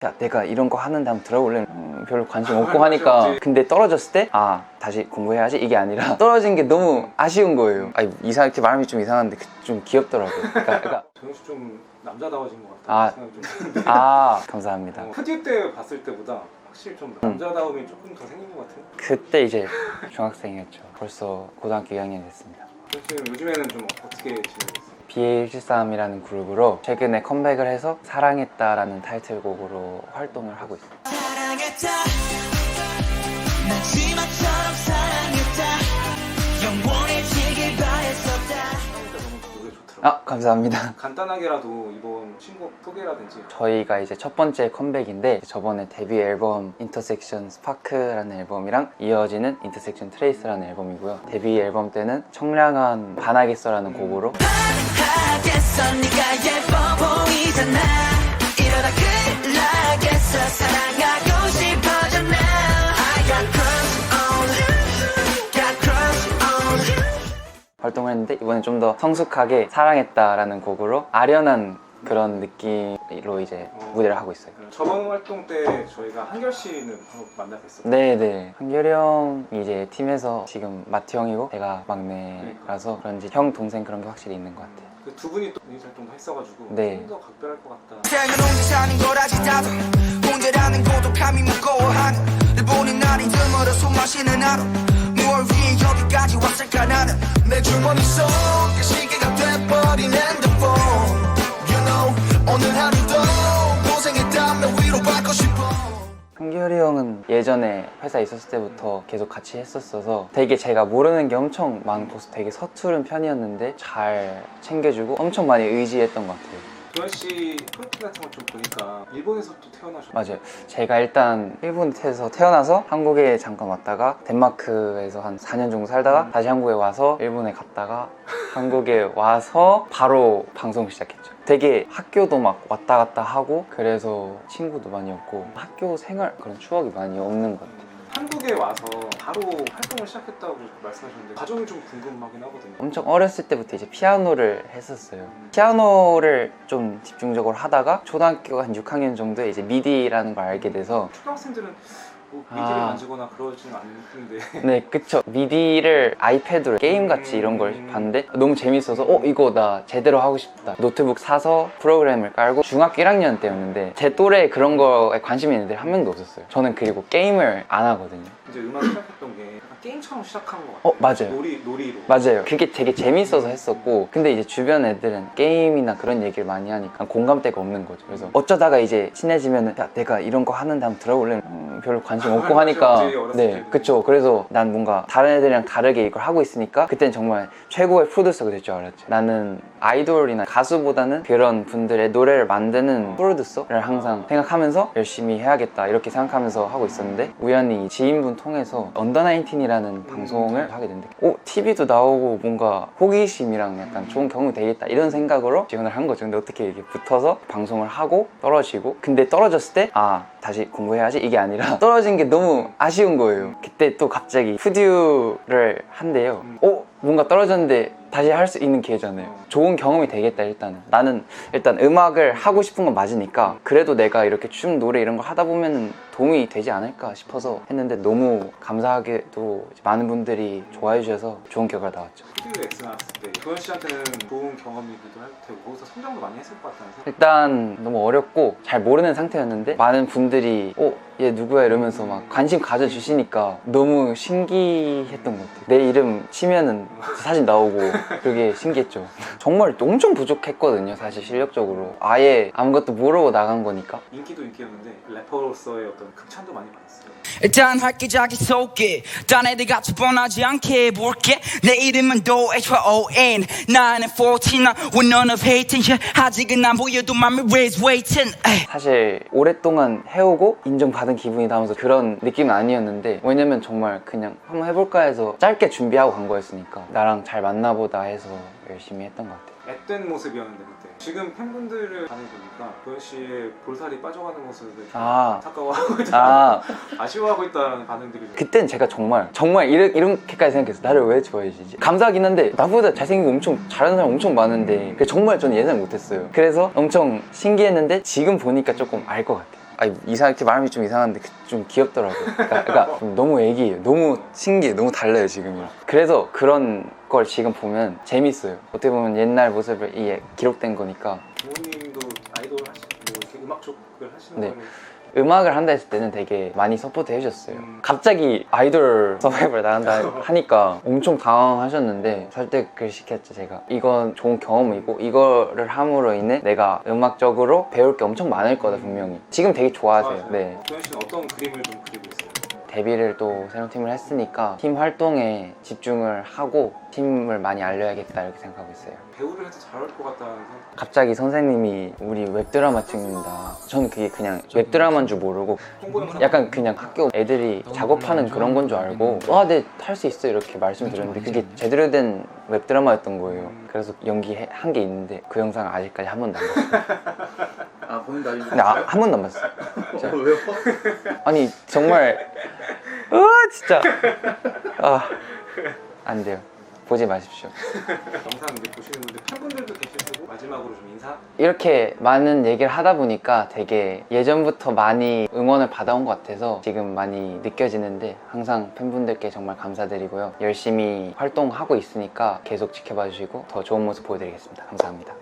야 내가 이런 거 하는데 한번 들어볼래? 별로 관심 없고 하니까. 근데 떨어졌을 때 아 다시 공부해야지 이게 아니라 떨어진 게 너무 아쉬운 거예요. 아니 이렇게 말하면 좀 이상한데 좀 귀엽더라고요. 그러니까 정우 씨 좀 남자다워진 것 같다 생각이 좀 드는데. 감사합니다. 푸디 때 봤을 때보다 확실히 좀 남자다움이 조금 더 생긴 것 같은. 그때 이제 중학생이었죠. 벌써 고등학교 2학년 됐습니다. 지금 요즘에는 좀 어떻게 지내고 있어요? BA173이라는 그룹으로 최근에 컴백을 해서 사랑했다라는 타이틀곡으로 활동을 하고 있어요. 사랑했다 난 지마처럼 사랑했다 영원해지길 바랬었다. 노래 좋더라고요. 감사합니다. 간단하게라도 이번 신곡 소개라든지. 저희가 이제 첫 번째 컴백인데 저번에 데뷔 앨범 인터섹션 스파크라는 앨범이랑 이어지는 인터섹션 트레이스라는 앨범이고요. 데뷔 앨범 때는 청량한 반하겠어라는 곡으로 하겠어 네가 예뻐 보이잖아 이러다 끝나겠어 사랑하고 싶어져 now I got crush on got crush on. 활동을 했는데 이번에 좀 더 성숙하게 사랑했다라는 곡으로 아련한 그런 느낌으로 이제 무대를 하고 있어요. 저번 활동 때 저희가 한결 씨는 만나 뵀었어요. 네네. 한결이 형이 이제 팀에서 지금 마티 형이고 제가 막내라서 그런지 형 동생 그런 게 확실히 있는 것 같아요. 그 두 분이 또 유닛 활동도 했어가지고 네. 좀 더 각별할 것 같다. 삶은 혼자 사는 거라지 나도 혼자라는 고독함이 무거워하는 늘 보는 날이 드물어 숨 마시는 하루 뭘 위해 여기까지 왔을까 나는 내 주머니 속에 시계가 돼버린 핸드폰 You know 오늘 하루도 고생했다면 위로받고 싶어. 한결이 형은 예전에 회사에 있었을 때부터 계속 같이 했었어서 되게 제가 모르는 게 엄청 많고 되게 서투른 편이었는데 잘 챙겨주고 엄청 많이 의지했던 것 같아요. 도현 씨 프로필 같은 걸 좀 보니까 일본에서 또 태어나셨고. 맞아요. 제가 일단 일본에서 태어나서 한국에 잠깐 왔다가 덴마크에서 한 4년 정도 살다가 다시 한국에 와서 일본에 갔다가 한국에 와서 바로 방송 시작했죠. 되게 학교도 막 왔다 갔다 하고 그래서 친구도 많이 없고 학교 생활 그런 추억이 많이 없는 것 같아요. 한국에 와서 바로 활동을 시작했다고 말씀하셨는데 과정이 좀 궁금하긴 하거든요. 엄청 어렸을 때부터 이제 피아노를 했었어요. 피아노를 좀 집중적으로 하다가 초등학교 한 6학년 정도에 이제 미디라는 걸 알게 돼서 초등학생들은 뭐 미디를 만지거나 그러지는 않는데. 네 그쵸. 미디를 아이패드로 게임같이 이런 걸 봤는데 너무 재밌어서 이거 나 제대로 하고 싶다. 노트북 사서 프로그램을 깔고 중학교 1학년 때였는데 제 또래 그런 거에 관심이 있는 애들이 한 명도 없었어요. 저는 그리고 게임을 안 하거든요. 이제 음악 시작했던 게 약간 게임처럼 시작한 것 같아요. 맞아요. 놀이로. 맞아요. 그게 되게 재밌어서 했었고 근데 이제 주변 애들은 게임이나 그런 얘기를 많이 하니까 공감대가 없는 거죠. 그래서 어쩌다가 이제 친해지면은 야 내가 이런 거 하는데 한번 들어볼래? 별로 관심 없고 하니까 네 그쵸. 그래서 난 뭔가 다른 애들이랑 다르게 이걸 하고 있으니까 그땐 정말 최고의 프로듀서가 될 줄 알았죠. 나는 아이돌이나 가수보다는 그런 분들의 노래를 만드는 프로듀서를 항상 생각하면서 열심히 해야겠다 이렇게 생각하면서 하고 있었는데 우연히 지인분 통해서 언더19이라는 방송을 하게 됐는데 TV도 나오고 뭔가 호기심이랑 약간 좋은 경험이 되겠다 이런 생각으로 지원을 한 거죠. 근데 어떻게 이렇게 붙어서 방송을 하고 떨어지고 근데 떨어졌을 때 다시 공부해야지 이게 아니라 떨어진 게 너무 아쉬운 거예요. 그때 또 갑자기 푸듀를 한대요. 뭔가 떨어졌는데 다시 할 수 있는 기회잖아요. 좋은 경험이 되겠다. 나는 일단 음악을 하고 싶은 건 맞으니까 그래도 내가 이렇게 춤, 노래 이런 거 하다 보면 도움이 되지 않을까 싶어서 했는데 너무 감사하게도 많은 분들이 좋아해 주셔서 좋은 결과가 나왔죠. 푸듀 X 나왔을 때 도현 씨한테는 좋은 경험이기도 할 테고 거기서 성장도 많이 했을 것 같다는 생각. 일단 너무 어렵고 잘 모르는 상태였는데 많은 분들이 얘 누구야 이러면서 막 관심 가져주시니까 너무 신기했던 것 같아요. 내 이름 치면은 사진 나오고 그게 신기했죠. 정말 엄청 부족했거든요. 사실 실력적으로 아예 아무것도 모르고 나간 거니까. 인기도 인기였는데 래퍼로서의 어떤 극찬도 많이 받았어요. 일단 할게 자기소개 딴 애들 같이 뻔하지 않게 해볼게 내 이름은 DOHYON 나는 14 with none of hating yeah. 아직은 안 보여도 맘이 raise waiting 사실 오랫동안 해오고 인정받은 기분이 나면서 그런 느낌은 아니었는데 왜냐면 정말 그냥 한번 해볼까 해서 짧게 준비하고 간 거였으니까 나랑 잘 맞나보다 해서 열심히 했던 것 같아요. 앳된 모습이었는데 그때 지금 팬분들을 반해보니까 도현 씨의 볼살이 빠져가는 모습을 안타까워하고 있다, 아쉬워하고 있다는 반응들이 좀. 그땐 제가 정말 이렇게까지 생각했어요. 나를 왜 좋아해 주지? 감사하긴 한데 나보다 잘생기고 엄청 잘하는 사람 엄청 많은데 정말 저는 예상 못했어요. 그래서 엄청 신기했는데 지금 보니까 조금 알 것 같아요. 아니 이렇게 말하면 좀 이상한데 좀 귀엽더라고요. 그러니까 너무 애기예요. 너무 신기해. 너무 달라요 지금이랑. 그래서 그런 걸 지금 보면 재밌어요. 어떻게 보면 옛날 모습을 이게 기록된 거니까. 부모님도 아이돌 뭐 이렇게 음악 쪽을 하시는 네. 거는 음악을 한다 했을 때는 되게 많이 서포트 해주셨어요. 갑자기 아이돌 서바이벌 나간다 하니까 엄청 당황하셨는데 설득을 시켰죠. 제가 이건 좋은 경험이고 이거를 함으로 인해 내가 음악적으로 배울 게 엄청 많을 거다 분명히. 지금 되게 좋아하세요. 네. 도현 씨는 어떤 그림을 좀 그리고 있어요? 데뷔를 또 새로운 팀을 했으니까 팀 활동에 집중을 하고 팀을 많이 알려야겠다 이렇게 생각하고 있어요. 배우를 해도 잘할 것 같다는 생각. 갑자기 선생님이 우리 웹드라마 찍는다. 저는 그게 그냥 웹드라마인 줄 모르고 홍보 영상 약간 그냥 학교 애들이 작업하는 그런 건 줄 알고 네, 할 수 있어 이렇게 말씀드렸는데 그게 제대로 된 웹드라마였던 거예요. 그래서 연기한 게 있는데 그 영상을 아직까지 한 번도 안 봤어요. 아 본인도 아직 근데 한 번도 안 봤어요. 진짜. 왜요? 아니 정말 진짜 안 돼요. 보지 마십시오. 영상 이제 보시는 분들 팬분들도 계실 테고 마지막으로 좀 인사. 이렇게 많은 얘기를 하다 보니까 되게 예전부터 많이 응원을 받아온 것 같아서 지금 많이 느껴지는데 항상 팬분들께 정말 감사드리고요. 열심히 활동하고 있으니까 계속 지켜봐 주시고 더 좋은 모습 보여드리겠습니다. 감사합니다.